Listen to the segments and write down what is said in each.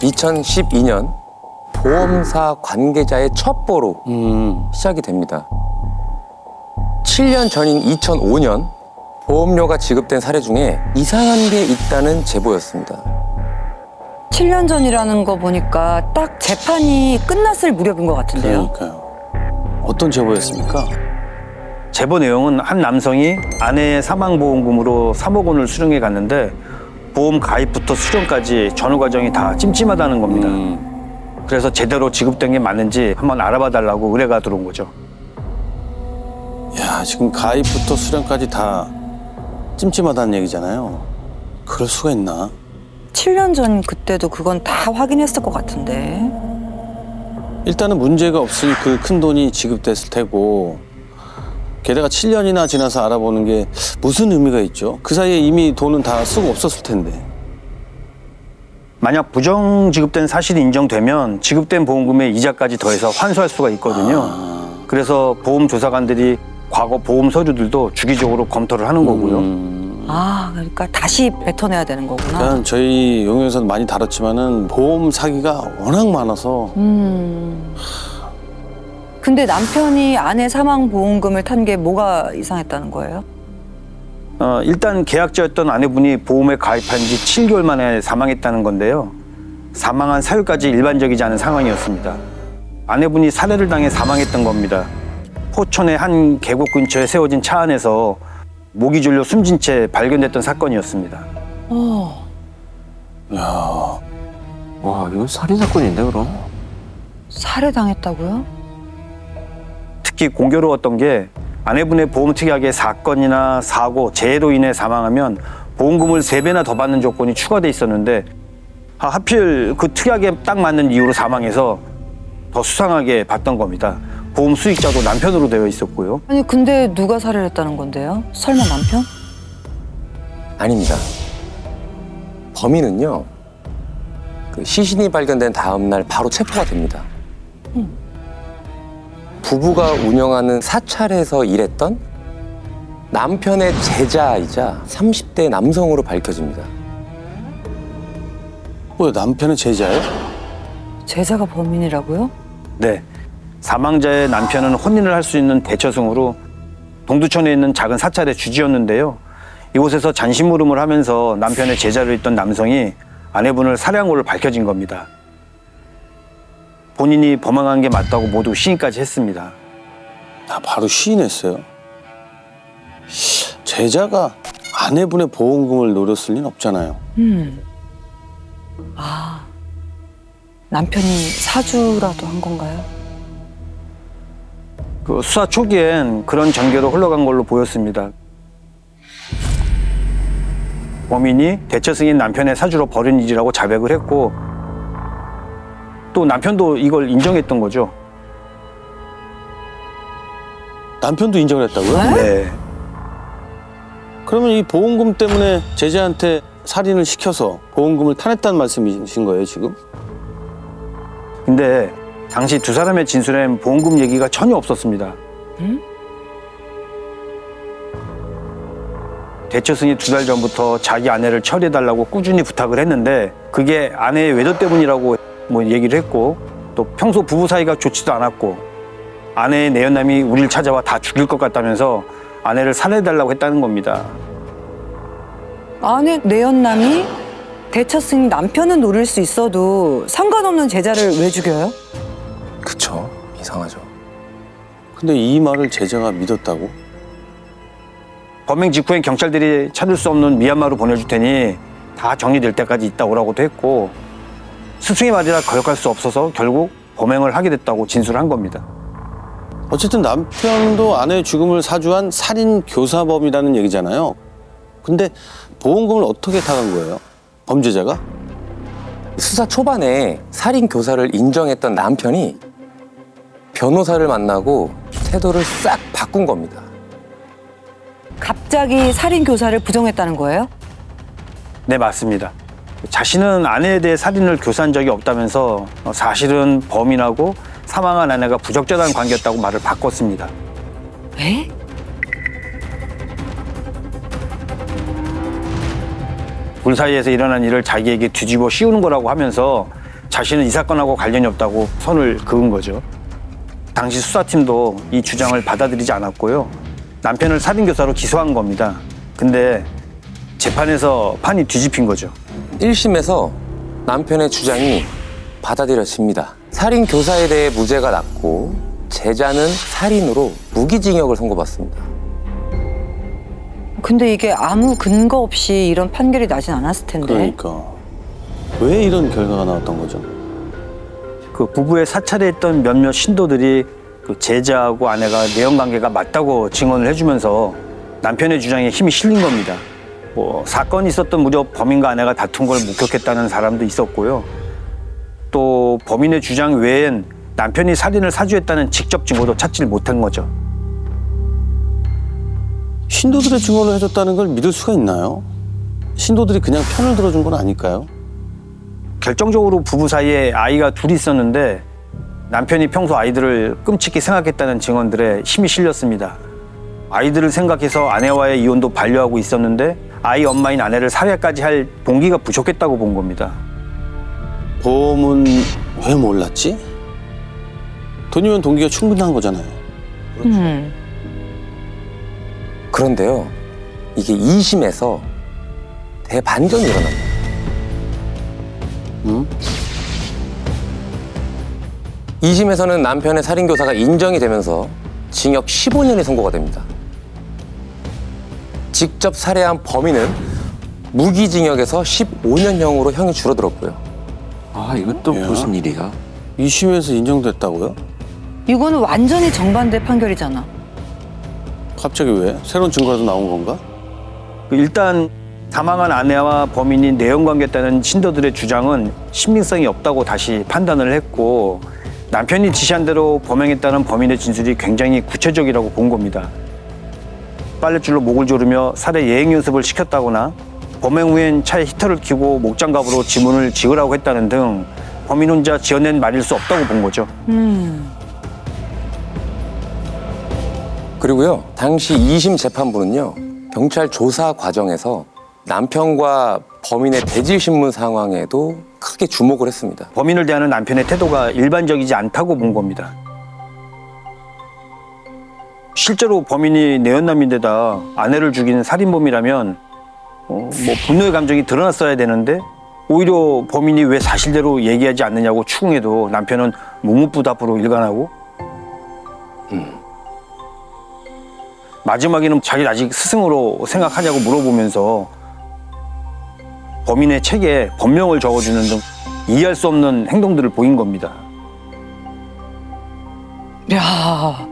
2012년 보험사 관계자의 첩보로 시작이 됩니다. 7년 전인 2005년 보험료가 지급된 사례 중에 이상한 게 있다는 제보였습니다. 7년 전이라는 거 보니까 딱 재판이 끝났을 무렵인 것 같은데요. 그러니까요. 어떤 제보였습니까? 제보 내용은 한 남성이 아내의 사망보험금으로 3억 원을 수령해 갔는데 보험 가입부터 수령까지 전후 과정이 다 찜찜하다는 겁니다. 그래서 제대로 지급된 게 맞는지 한번 알아봐 달라고 의뢰가 들어온 거죠. 야, 지금 가입부터 수령까지 다 찜찜하다는 얘기잖아요. 그럴 수가 있나? 7년 전 그때도 그건 다 확인했을 것 같은데. 일단은 문제가 없으니 그 큰 돈이 지급됐을 테고, 게다가 7년이나 지나서 알아보는 게 무슨 의미가 있죠? 그 사이에 이미 돈은 다 쓰고 없었을 텐데. 만약 부정 지급된 사실이 인정되면 지급된 보험금의 이자까지 더해서 환수할 수가 있거든요. 그래서 보험 조사관들이 과거 보험 서류들도 주기적으로 검토를 하는 거고요. 아, 그러니까 다시 뱉어내야 되는 거구나. 그냥 저희 용역에서는 많이 다뤘지만은 보험 사기가 워낙 많아서 근데 남편이 아내 사망 보험금을 탄 게 뭐가 이상했다는 거예요? 일단 계약자였던 아내분이 보험에 가입한 지 7개월 만에 사망했다는 건데요. 사망한 사유까지 일반적이지 않은 상황이었습니다. 아내분이 살해를 당해 사망했던 겁니다. 포천의 한 계곡 근처에 세워진 차 안에서 목이 졸려 숨진 채 발견됐던 사건이었습니다. 야, 와, 이건 살인사건인데, 그럼? 살해당했다고요? 특히 공교로웠던 게 아내분의 보험 특약에 사건이나 사고, 재해로 인해 사망하면 보험금을 3배나 더 받는 조건이 추가돼 있었는데 하필 그 특약에 딱 맞는 이유로 사망해서 더 수상하게 봤던 겁니다. 보험 수익자도 남편으로 되어 있었고요. 아니 근데 누가 살해를 했다는 건데요? 설마 남편? 아닙니다. 범인은요, 그 시신이 발견된 다음 날 바로 체포가 됩니다. 부부가 운영하는 사찰에서 일했던 남편의 제자이자 30대 남성으로 밝혀집니다. 뭐야, 남편의 제자예요? 제자가 범인이라고요? 네, 사망자의 남편은 혼인을 할 수 있는 대처승으로 동두천에 있는 작은 사찰의 주지였는데요. 이곳에서 잔심부름을 하면서 남편의 제자로 있던 남성이 아내분을 살해한 걸로 밝혀진 겁니다. 본인이 범행한 게 맞다고 모두 시인까지 했습니다. 나 바로 시인했어요. 제자가 아내분의 보험금을 노렸을 리는 없잖아요. 아, 남편이 사주라도 한 건가요? 그 수사 초기엔 그런 전개로 흘러간 걸로 보였습니다. 범인이 대처승인 남편의 사주로 벌인 일이라고 자백을 했고 또 남편도 이걸 인정했던 거죠. 남편도 인정을 했다고요? 네. 그러면 이 보험금 때문에 제자한테 살인을 시켜서 보험금을 타냈다는 말씀이신 거예요, 지금? 근데 당시 두 사람의 진술엔 보험금 얘기가 전혀 없었습니다. 대처승이 2달 전부터 자기 아내를 처리해달라고 꾸준히 부탁을 했는데 그게 아내의 외도 때문이라고 뭐 얘기를 했고 또 평소 부부 사이가 좋지도 않았고 아내의 내연남이 우리를 찾아와 다 죽일 것 같다면서 아내를 살해해달라고 했다는 겁니다. 아내 내연남이 대처승 남편은 노릴 수 있어도 상관없는 제자를 왜 죽여요? 그쵸? 이상하죠. 근데 이 말을 제자가 믿었다고? 범행 직후엔 경찰들이 찾을 수 없는 미얀마로 보내줄 테니 다 정리될 때까지 있다 오라고도 했고 스승의 말이라 거역할 수 없어서 결국 범행을 하게 됐다고 진술한 겁니다. 어쨌든 남편도 아내의 죽음을 사주한 살인 교사범이라는 얘기잖아요. 근데 보험금을 어떻게 타간 거예요? 범죄자가? 수사 초반에 살인 교사를 인정했던 남편이 변호사를 만나고 태도를 싹 바꾼 겁니다. 갑자기 살인 교사를 부정했다는 거예요? 네, 맞습니다. 자신은 아내에 대해 살인을 교사한 적이 없다면서 사실은 범인하고 사망한 아내가 부적절한 관계였다고 말을 바꿨습니다. 에? 둘 사이에서 일어난 일을 자기에게 뒤집어 씌우는 거라고 하면서 자신은 이 사건하고 관련이 없다고 선을 그은 거죠. 당시 수사팀도 이 주장을 받아들이지 않았고요. 남편을 살인교사로 기소한 겁니다. 근데 재판에서 판이 뒤집힌 거죠. 1심에서 남편의 주장이 받아들여집니다. 살인 교사에 대해 무죄가 났고 제자는 살인으로 무기징역을 선고받습니다. 근데 이게 아무 근거 없이 이런 판결이 나진 않았을 텐데. 그러니까 왜 이런 결과가 나왔던 거죠? 그 부부의 사찰에 있던 몇몇 신도들이 그 제자하고 아내가 내연관계가 맞다고 증언을 해주면서 남편의 주장에 힘이 실린 겁니다. 뭐 사건이 있었던 무렵 범인과 아내가 다툰 걸 목격했다는 사람도 있었고요. 또 범인의 주장 외엔 남편이 살인을 사주했다는 직접 증거도 찾질 못한 거죠. 신도들의 증언을 해줬다는 걸 믿을 수가 있나요? 신도들이 그냥 편을 들어준 건 아닐까요? 결정적으로 부부 사이에 아이가 둘이 있었는데 남편이 평소 아이들을 끔찍히 생각했다는 증언들에 힘이 실렸습니다. 아이들을 생각해서 아내와의 이혼도 반려하고 있었는데 아이 엄마인 아내를 살해까지 할 동기가 부족했다고 본 겁니다. 보험은 왜 몰랐지? 돈이면 동기가 충분한 거잖아요. 그런데요, 이게 2심에서 대반전이 일어납니다. 응? 2심에서는 남편의 살인교사가 인정이 되면서 징역 15년이 선고가 됩니다. 직접 살해한 범인은 무기징역에서 15년형으로 형이 줄어들었고요. 아, 이건 또 야. 무슨 일이야? 2심에서 인정됐다고요? 이거는 완전히 정반대 판결이잖아. 갑자기 왜? 새로운 증거라도 나온 건가? 일단 사망한 아내와 범인이 내연관계했다는 신도들의 주장은 신빙성이 없다고 다시 판단을 했고 남편이 지시한 대로 범행했다는 범인의 진술이 굉장히 구체적이라고 본 겁니다. 빨랫줄로 목을 조르며 살해 예행 연습을 시켰다거나 범행 후엔 차에 히터를 켜고 목장갑으로 지문을 지으라고 했다는 등 범인 혼자 지어낸 말일 수 없다고 본 거죠. 그리고요, 당시 2심 재판부는요, 경찰 조사 과정에서 남편과 범인의 대질 신문 상황에도 크게 주목을 했습니다. 범인을 대하는 남편의 태도가 일반적이지 않다고 본 겁니다. 실제로 범인이 내연남인데다 아내를 죽인 살인범이라면 뭐 분노의 감정이 드러났어야 되는데 오히려 범인이 왜 사실대로 얘기하지 않느냐고 추궁해도 남편은 묵묵부답으로 일관하고 마지막에는 자기를 아직 스승으로 생각하냐고 물어보면서 범인의 책에 법명을 적어주는 등 이해할 수 없는 행동들을 보인 겁니다. 야,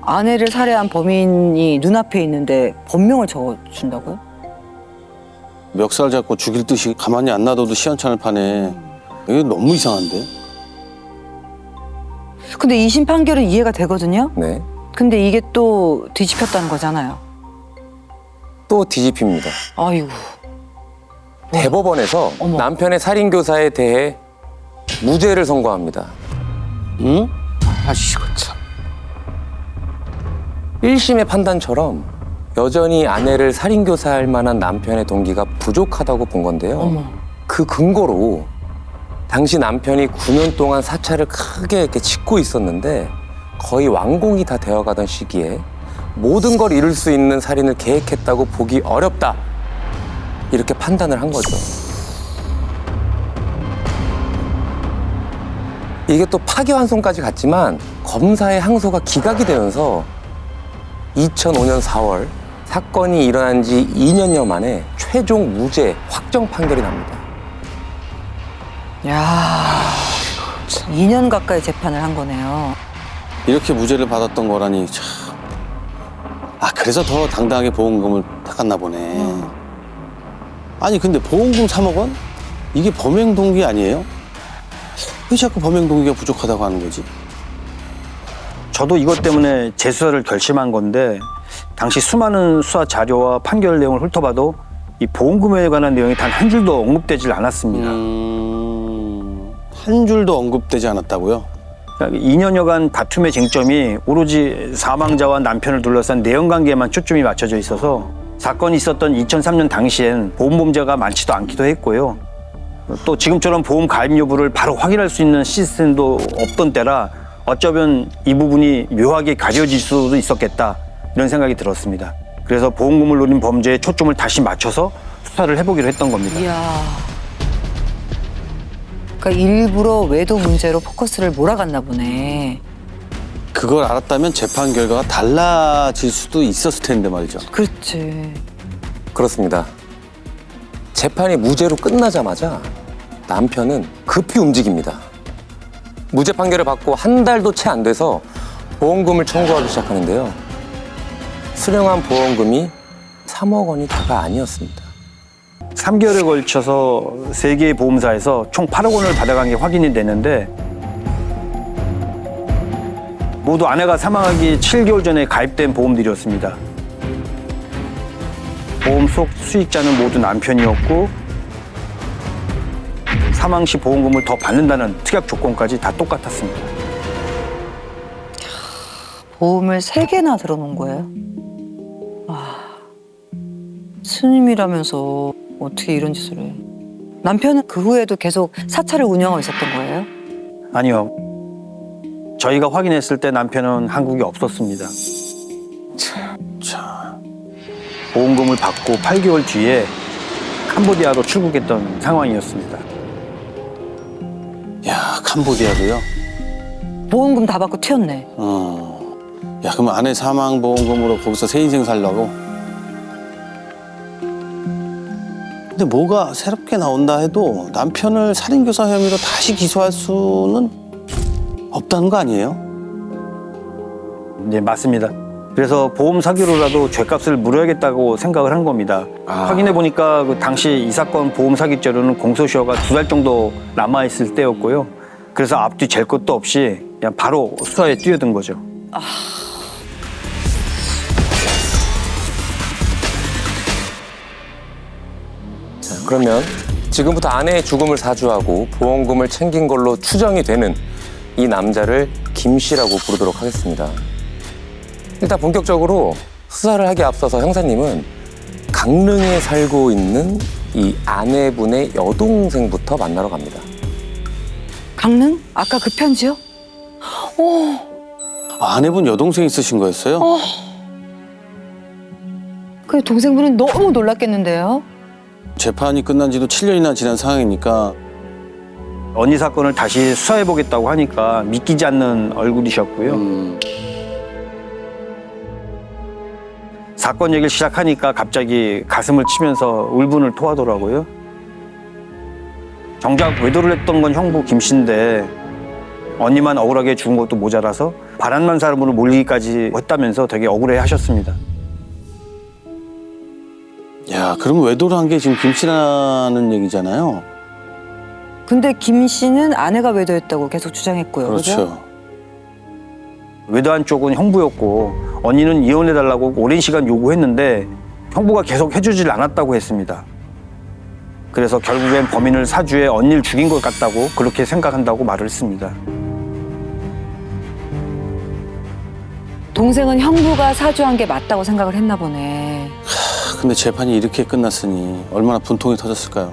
아내를 살해한 범인이 눈앞에 있는데 법명을 적어준다고요? 멱살 잡고 죽일 듯이 가만히 안 놔둬도 시원찮을 판에 이게 너무 이상한데? 근데 2심 판결은 이해가 되거든요? 네. 근데 이게 또 뒤집혔다는 거잖아요. 또 뒤집힙니다. 아이고. 대법원에서 어머. 남편의 살인교사에 대해 무죄를 선고합니다. 응? 아이고, 참. 1심의 판단처럼 여전히 아내를 살인교사할 만한 남편의 동기가 부족하다고 본 건데요. 어머. 그 근거로 당시 남편이 9년 동안 사찰을 크게 이렇게 짓고 있었는데 거의 완공이 다 되어가던 시기에 모든 걸 이룰 수 있는 살인을 계획했다고 보기 어렵다. 이렇게 판단을 한 거죠. 이게 또 파기환송까지 갔지만 검사의 항소가 기각이 되면서 2005년 4월 사건이 일어난 지 2년여 만에 최종 무죄 확정 판결이 납니다. 야, 2년 가까이 재판을 한 거네요. 이렇게 무죄를 받았던 거라니 참. 아, 그래서 더 당당하게 보험금을 닦았나 보네. 아니 근데 보험금 3억 원? 이게 범행 동기 아니에요? 왜 자꾸 범행 동기가 부족하다고 하는 거지? 저도 이것 때문에 재수사를 결심한 건데 당시 수많은 수사 자료와 판결 내용을 훑어봐도 이 보험금에 관한 내용이 단 한 줄도 언급되질 않았습니다. 한 줄도 언급되지 않았다고요? 2년여간 다툼의 쟁점이 오로지 사망자와 남편을 둘러싼 내연관계에만 초점이 맞춰져 있어서 사건이 있었던 2003년 당시엔 보험범죄가 많지도 않기도 했고요. 또 지금처럼 보험 가입 여부를 바로 확인할 수 있는 시스템도 없던 때라 어쩌면 이 부분이 묘하게 가려질 수도 있었겠다 이런 생각이 들었습니다. 그래서 보험금을 노린 범죄에 초점을 다시 맞춰서 수사를 해보기로 했던 겁니다. 이야. 그러니까 일부러 외도 문제로 포커스를 몰아갔나 보네. 그걸 알았다면 재판 결과가 달라질 수도 있었을 텐데 말이죠. 그렇지. 그렇습니다. 재판이 무죄로 끝나자마자 남편은 급히 움직입니다. 무죄 판결을 받고 한 달도 채 안 돼서 보험금을 청구하기 시작하는데요. 수령한 보험금이 3억 원이 다가 아니었습니다. 3개월에 걸쳐서 3개의 보험사에서 총 8억 원을 받아간 게 확인이 되는데 모두 아내가 사망하기 7개월 전에 가입된 보험들이었습니다. 보험 속 수익자는 모두 남편이었고 사망 시 보험금을 더 받는다는 특약 조건까지 다 똑같았습니다. 보험을 3개나 들어놓은 거예요? 와. 스님이라면서 어떻게 이런 짓을 해? 남편은 그 후에도 계속 사찰을 운영하고 있었던 거예요? 아니요. 저희가 확인했을 때 남편은 한국에 없었습니다. 보험금을 받고 8개월 뒤에 캄보디아로 출국했던 상황이었습니다. 야, 캄보디아도요? 보험금 다 받고 튀었네. 야, 그럼 아내 사망 보험금으로 거기서 새 인생 살려고? 근데 뭐가 새롭게 나온다 해도 남편을 살인교사 혐의로 다시 기소할 수는 없다는 거 아니에요? 네, 맞습니다. 그래서 보험 사기로라도 죄값을 물어야겠다고 생각을 한 겁니다. 확인해 보니까 그 당시 이 사건 보험 사기죄로는 공소시효가 2달 정도 남아 있을 때였고요. 그래서 앞뒤 잴 것도 없이 그냥 바로 수사에 뛰어든 거죠. 자, 그러면 지금부터 아내의 죽음을 사주하고 보험금을 챙긴 걸로 추정이 되는 이 남자를 김 씨라고 부르도록 하겠습니다. 일단 본격적으로 수사를 하기 앞서서 형사님은 강릉에 살고 있는 이 아내분의 여동생부터 만나러 갑니다. 강릉? 아까 그 편지요? 아, 아내분 여동생 있으신 거였어요? 그 동생분은 너무 놀랐겠는데요? 재판이 끝난 지도 7년이나 지난 상황이니까 언니 사건을 다시 수사해 보겠다고 하니까 믿기지 않는 얼굴이셨고요. 사건 얘기를 시작하니까 갑자기 가슴을 치면서 울분을 토하더라고요. 정작 외도를 했던 건 형부 김 씨인데 언니만 억울하게 죽은 것도 모자라서 바람난 사람으로 몰리기까지 했다면서 되게 억울해 하셨습니다. 야, 그러면 외도를 한 게 지금 김 씨라는 얘기잖아요. 근데 김 씨는 아내가 외도했다고 계속 주장했고요. 그렇죠. 외도한 쪽은 형부였고 언니는 이혼해달라고 오랜 시간 요구했는데 형부가 계속 해주질 않았다고 했습니다. 그래서 결국엔 범인을 사주에 언니를 죽인 것 같다고 그렇게 생각한다고 말을 했습니다. 동생은 형부가 사주한 게 맞다고 생각을 했나 보네. 근데 재판이 이렇게 끝났으니 얼마나 분통이 터졌을까요?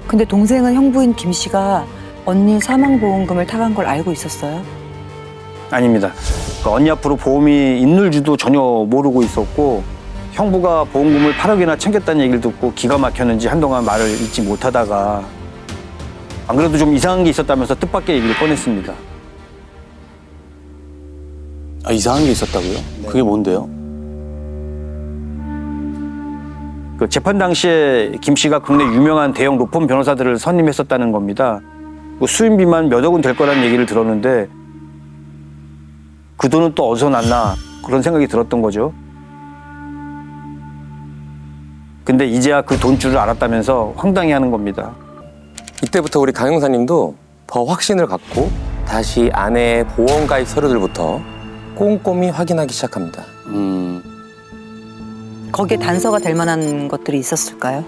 근데 동생은 형부인 김 씨가 언니 사망보험금을 타간 걸 알고 있었어요? 아닙니다. 그 언니 앞으로 보험이 있는지도 전혀 모르고 있었고 형부가 보험금을 8억이나 챙겼다는 얘기를 듣고 기가 막혔는지 한동안 말을 잇지 못하다가 안 그래도 좀 이상한 게 있었다면서 뜻밖의 얘기를 꺼냈습니다. 아, 이상한 게 있었다고요? 그게 뭔데요? 그 재판 당시에 김 씨가 국내 유명한 대형 로펌 변호사들을 선임했었다는 겁니다. 그 수임비만 몇 억은 될 거라는 얘기를 들었는데 그 돈은 또 어디서 났나 그런 생각이 들었던 거죠. 근데 이제야 그 돈줄을 알았다면서 황당해하는 겁니다. 이때부터 우리 강 형사님도 더 확신을 갖고 다시 아내의 보험가입 서류들부터 꼼꼼히 확인하기 시작합니다. 거기에 단서가 될 만한 것들이 있었을까요?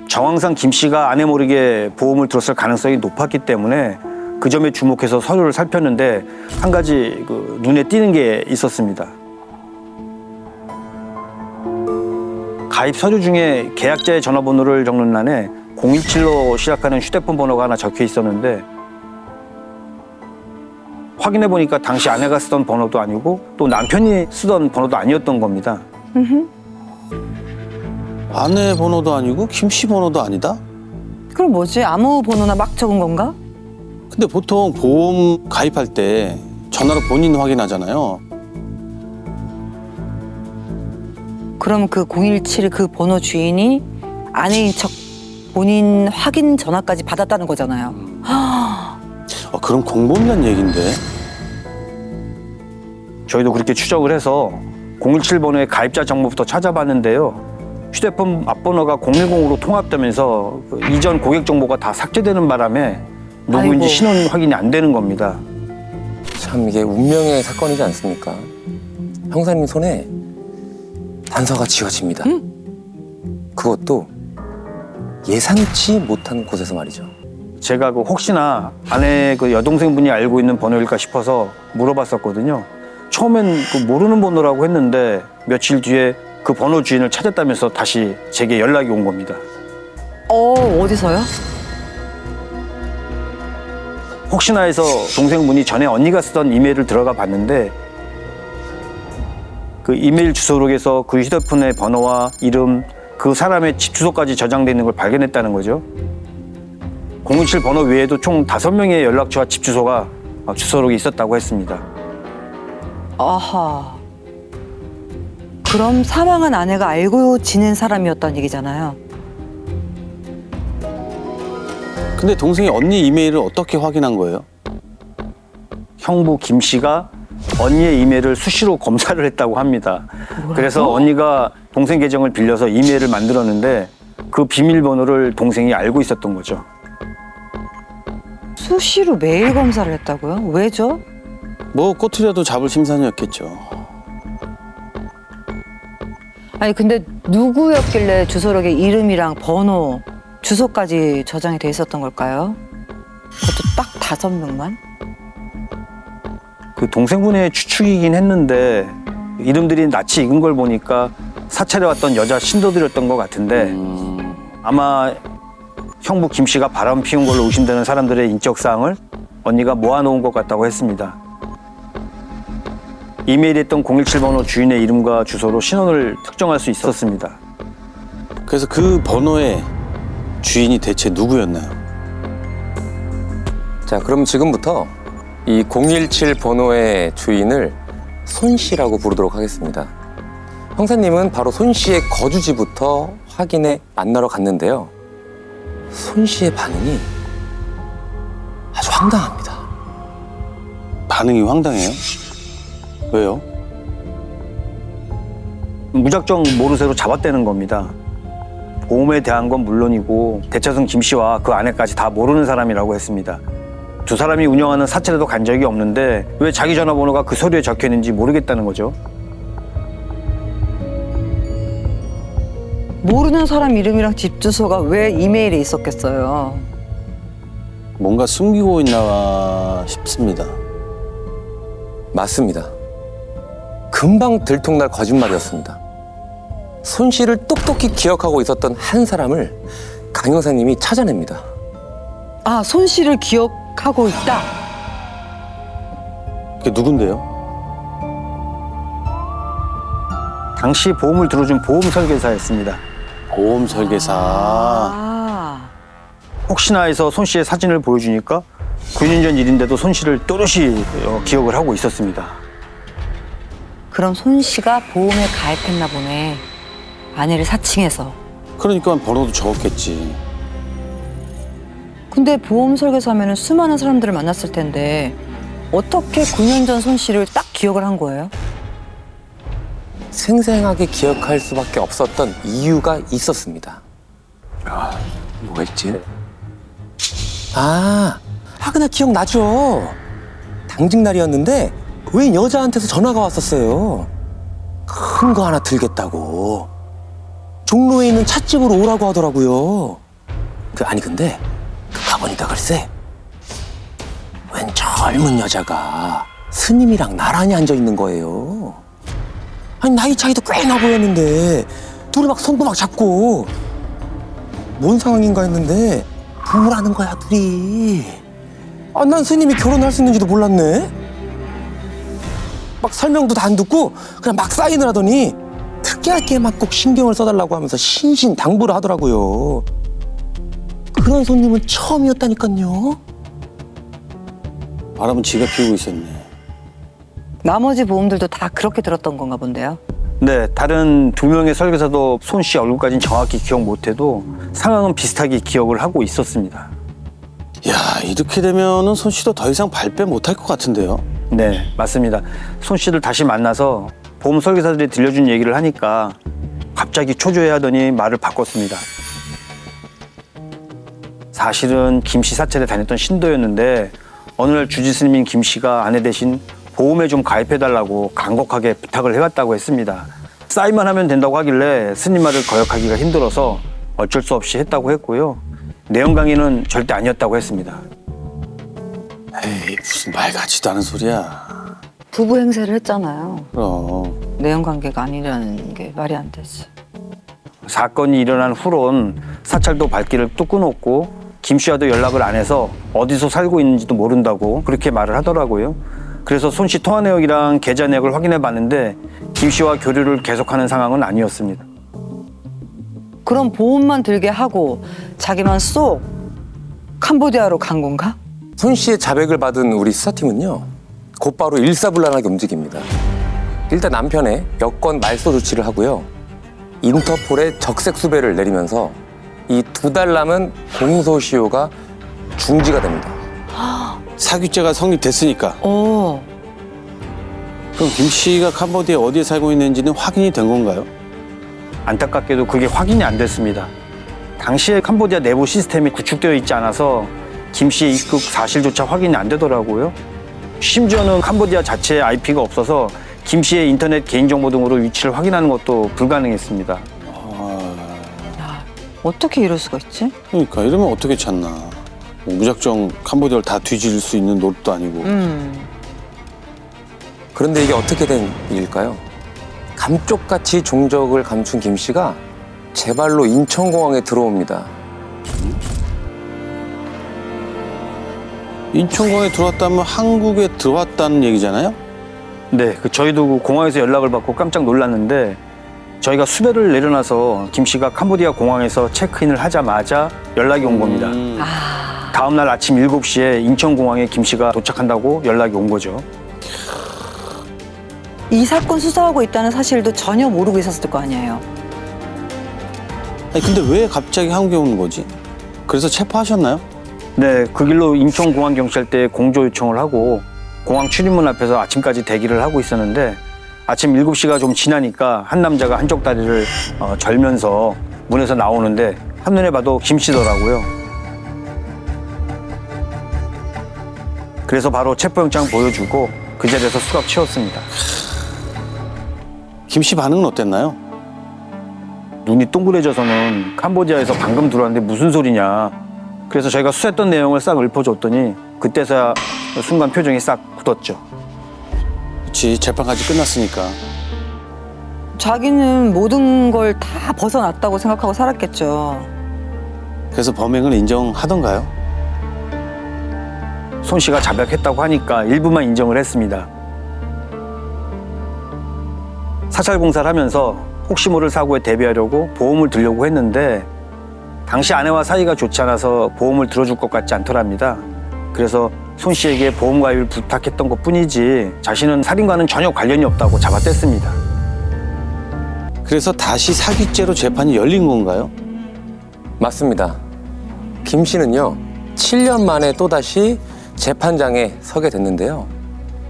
정황상 김 씨가 아내 모르게 보험을 들었을 가능성이 높았기 때문에 그 점에 주목해서 서류를 살폈는데 한 가지 그 눈에 띄는 게 있었습니다. 가입 서류 중에 계약자의 전화번호를 적는欄에 017로 시작하는 휴대폰 번호가 하나 적혀 있었는데 확인해 보니까 당시 아내가 쓰던 번호도 아니고 또 남편이 쓰던 번호도 아니었던 겁니다. 아내 번호도 아니고 김 씨 번호도 아니다? 그럼 뭐지? 아무 번호나 막 적은 건가? 근데 보통 보험 가입할 때 전화로 본인 확인하잖아요. 그럼 그 017 그 번호 주인이 아내인 척 본인 확인 전화까지 받았다는 거잖아요. 그럼 공범이란 얘긴데. 저희도 그렇게 추적을 해서 017 번호의 가입자 정보부터 찾아봤는데요. 휴대폰 앞번호가 010으로 통합되면서 그 이전 고객 정보가 다 삭제되는 바람에 누구인지 아이고. 신원 확인이 안 되는 겁니다. 참 이게 운명의 사건이지 않습니까? 형사님 손에 단서가 쥐어집니다. 그것도 예상치 못한 곳에서 말이죠. 제가 그 혹시나 아내 그 여동생분이 알고 있는 번호일까 싶어서 물어봤었거든요. 처음엔 그 모르는 번호라고 했는데 며칠 뒤에 그 번호 주인을 찾았다면서 다시 제게 연락이 온 겁니다. 어디서요? 혹시나 해서 동생분이 전에 언니가 쓰던 이메일을 들어가 봤는데 그 이메일 주소록에서 그 휴대폰의 번호와 이름, 그 사람의 집 주소까지 저장돼 있는 걸 발견했다는 거죠. 017 번호 외에도 총 5명의 연락처와 집 주소가 주소록에 있었다고 했습니다. 아하. 그럼 사망한 아내가 알고 지낸 사람이었다는 얘기잖아요. 근데 동생이 언니 이메일을 어떻게 확인한 거예요? 형부 김 씨가 언니의 이메일을 수시로 검사를 했다고 합니다. 그래서 언니가 동생 계정을 빌려서 이메일을 만들었는데 그 비밀번호를 동생이 알고 있었던 거죠. 수시로 메일 검사를 했다고요? 왜죠? 뭐 꼬투리라도 잡을 심산이었겠죠. 아니 근데 누구였길래 주소록에 이름이랑 번호, 주소까지 저장이 돼 있었던 걸까요? 그것도 딱 5명만? 그 동생분의 추측이긴 했는데 이름들이 낯이 익은 걸 보니까 사찰에 왔던 여자 신도들이었던 것 같은데 아마 형부 김 씨가 바람 피운 걸로 의심되는 사람들의 인적 사항을 언니가 모아놓은 것 같다고 했습니다. 이메일에 있던 017 번호 주인의 이름과 주소로 신원을 특정할 수 있었습니다. 그래서 그 번호의 주인이 대체 누구였나요? 자, 그럼 지금부터 이 017 번호의 주인을 손 씨라고 부르도록 하겠습니다. 형사님은 바로 손 씨의 거주지부터 확인해 만나러 갔는데요. 손 씨의 반응이 아주 황당합니다. 반응이 황당해요? 왜요? 무작정 모르쇠로 잡아떼는 겁니다. 보험에 대한 건 물론이고 대차순 김 씨와 그 아내까지 다 모르는 사람이라고 했습니다. 두 사람이 운영하는 사찰에도 간 적이 없는데 왜 자기 전화번호가 그 서류에 적혀 있는지 모르겠다는 거죠. 모르는 사람 이름이랑 집 주소가 왜 이메일에 있었겠어요? 뭔가 숨기고 있나 싶습니다. 맞습니다. 금방 들통날 거짓말이었습니다. 손 씨를 똑똑히 기억하고 있었던 한 사람을 강 형사님이 찾아냅니다. 아, 손 씨를 기억하고 있다? 그게 누군데요? 당시 보험을 들어준 보험 설계사였습니다. 보험 설계사. 아, 혹시나 해서 손 씨의 사진을 보여주니까 9년 전 일인데도 손 씨를 또렷이 기억을 하고 있었습니다. 그럼 손 씨가 보험에 가입했나 보네. 아내를 사칭해서. 그러니까 번호도 적었겠지. 근데 보험 설계사면은 수많은 사람들을 만났을 텐데 어떻게 9년 전 손 씨를 딱 기억을 한 거예요? 생생하게 기억할 수밖에 없었던 이유가 있었습니다. 뭐였지? 그날 기억나죠? 당직 날이었는데 웬 여자한테서 전화가 왔었어요. 큰 거 하나 들겠다고. 종로에 있는 찻집으로 오라고 하더라고요. 근데 가보니까 글쎄 웬 젊은 여자가 스님이랑 나란히 앉아 있는 거예요. 나이 차이도 꽤 나 보였는데 둘이 막 손도 막 잡고 뭔 상황인가 했는데 부부라는 거야 둘이. 아, 난 스님이 결혼할 수 있는지도 몰랐네. 막 설명도 다 안 듣고 그냥 막 사인을 하더니 특이하게만 꼭 신경을 써달라고 하면서 신신당부를 하더라고요. 그런 손님은 처음이었다니까요. 바람은 지가 피우고 있었네. 나머지 보험들도 다 그렇게 들었던 건가 본데요. 네, 다른 두 명의 설계사도 손 씨 얼굴까지는 정확히 기억 못해도 상황은 비슷하게 기억을 하고 있었습니다. 야, 이렇게 되면은 손 씨도 더 이상 발뺌 못할 것 같은데요. 네, 맞습니다. 손 씨를 다시 만나서 보험 설계사들이 들려준 얘기를 하니까 갑자기 초조해하더니 말을 바꿨습니다. 사실은 김 씨 사찰에 다녔던 신도였는데 어느 날 주지스님인 김 씨가 아내 대신 보험에 좀 가입해달라고 간곡하게 부탁을 해왔다고 했습니다. 사인만 하면 된다고 하길래 스님 말을 거역하기가 힘들어서 어쩔 수 없이 했다고 했고요. 내용 강의는 절대 아니었다고 했습니다. 에이, 무슨 말 같지도 않은 소리야. 부부 행세를 했잖아요. 그럼. 내연 관계가 아니라는 게 말이 안 되지. 사건이 일어난 후론 사찰도 발길을 뚝 끊었고 김 씨와도 연락을 안 해서 어디서 살고 있는지도 모른다고 그렇게 말을 하더라고요. 그래서 손 씨 통화 내역이랑 계좌 내역을 확인해 봤는데 김 씨와 교류를 계속하는 상황은 아니었습니다. 그럼 보험만 들게 하고 자기만 쏙 캄보디아로 간 건가? 손 씨의 자백을 받은 우리 수사팀은요, 곧바로 일사불란하게 움직입니다. 일단 남편의 여권 말소 조치를 하고요, 인터폴에 적색 수배를 내리면서 이 2달 남은 공소시효가 중지가 됩니다. 사규죄가 성립됐으니까. 오, 그럼 김 씨가 캄보디아 어디에 살고 있는지는 확인이 된 건가요? 안타깝게도 그게 확인이 안 됐습니다. 당시에 캄보디아 내부 시스템이 구축되어 있지 않아서 김 씨의 입국 사실조차 확인이 안 되더라고요. 심지어는 캄보디아 자체에 IP가 없어서 김 씨의 인터넷 개인정보 등으로 위치를 확인하는 것도 불가능했습니다. 어떻게 이럴 수가 있지? 그러니까 이러면 어떻게 찾나. 뭐 무작정 캄보디아를 다 뒤질 수 있는 노릇도 아니고. 그런데 이게 어떻게 된 일일까요? 감쪽같이 종적을 감춘 김 씨가 제 발로 인천공항에 들어옵니다. 인천공항에 들어왔다면 한국에 들어왔다는 얘기잖아요? 네, 저희도 그 공항에서 연락을 받고 깜짝 놀랐는데 저희가 수배를 내려놔서 김 씨가 캄보디아 공항에서 체크인을 하자마자 연락이 온 겁니다. 다음 날 아침 7시에 인천공항에 김 씨가 도착한다고 연락이 온 거죠. 이 사건 수사하고 있다는 사실도 전혀 모르고 있었을 거 아니에요. 아니, 근데 왜 갑자기 한국에 오는 거지? 그래서 체포하셨나요? 네, 그 길로 인천공항경찰대에 공조 요청을 하고 공항 출입문 앞에서 아침까지 대기를 하고 있었는데 아침 7시가 좀 지나니까 한 남자가 한쪽 다리를 절면서 문에서 나오는데 한눈에 봐도 김 씨더라고요. 그래서 바로 체포영장 보여주고 그 자리에서 수갑 채웠습니다. 김 씨 반응은 어땠나요? 눈이 동그래져서는 캄보디아에서 방금 들어왔는데 무슨 소리냐. 그래서 저희가 수사했던 내용을 싹 읊어줬더니 그때서야 순간 표정이 싹 굳었죠. 그렇지, 재판까지 끝났으니까. 자기는 모든 걸 다 벗어났다고 생각하고 살았겠죠. 그래서 범행을 인정하던가요? 손 씨가 자백했다고 하니까 일부만 인정을 했습니다. 사찰 공사를 하면서 혹시 모를 사고에 대비하려고 보험을 들려고 했는데 당시 아내와 사이가 좋지 않아서 보험을 들어줄 것 같지 않더랍니다. 그래서 손 씨에게 보험 가입을 부탁했던 것뿐이지 자신은 살인과는 전혀 관련이 없다고 잡아댔습니다. 그래서 다시 사기죄로 재판이 열린 건가요? 맞습니다. 김 씨는요, 7년 만에 또다시 재판장에 서게 됐는데요.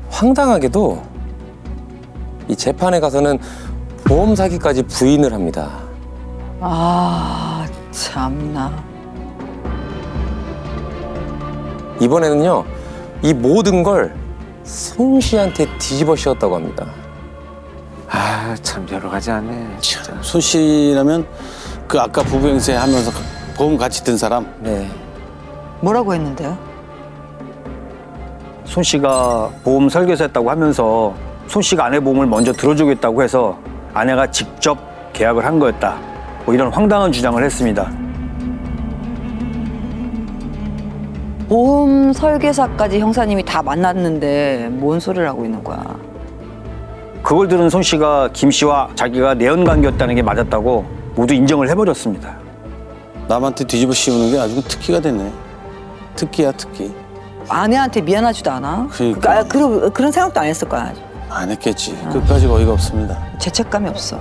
황당하게도 이 재판에 가서는 보험 사기까지 부인을 합니다. 아, 참나. 이번에는요, 이 모든 걸 손 씨한테 뒤집어 씌웠다고 합니다. 아, 참 여러 가지 하네. 진짜. 손 씨라면 그 아까 부부 행세 하면서 보험 같이 든 사람. 네. 뭐라고 했는데요? 손 씨가 보험 설계사였다고 하면서 손 씨가 아내 보험을 먼저 들어주겠다고 해서 아내가 직접 계약을 한 거였다. 뭐 이런 황당한 주장을 했습니다. 보험 설계사까지 형사님이 다 만났는데 뭔 소리를 하고 있는 거야. 그걸 들은 손 씨가 김 씨와 자기가 내연관계였다는 게 맞았다고 모두 인정을 해버렸습니다. 남한테 뒤집어 씌우는 게 아주 특기가 됐네. 특기야, 특기. 아내한테 미안하지도 않아? 그러니까. 그런 생각도 안 했을 거야. 안 했겠지. 끝까지 어이가 없습니다. 죄책감이 없어.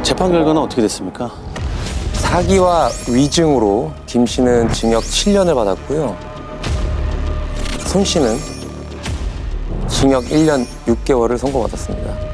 재판 결과는 어떻게 됐습니까? 사기와 위증으로 김 씨는 징역 7년을 받았고요. 손 씨는 징역 1년 6개월을 선고받았습니다.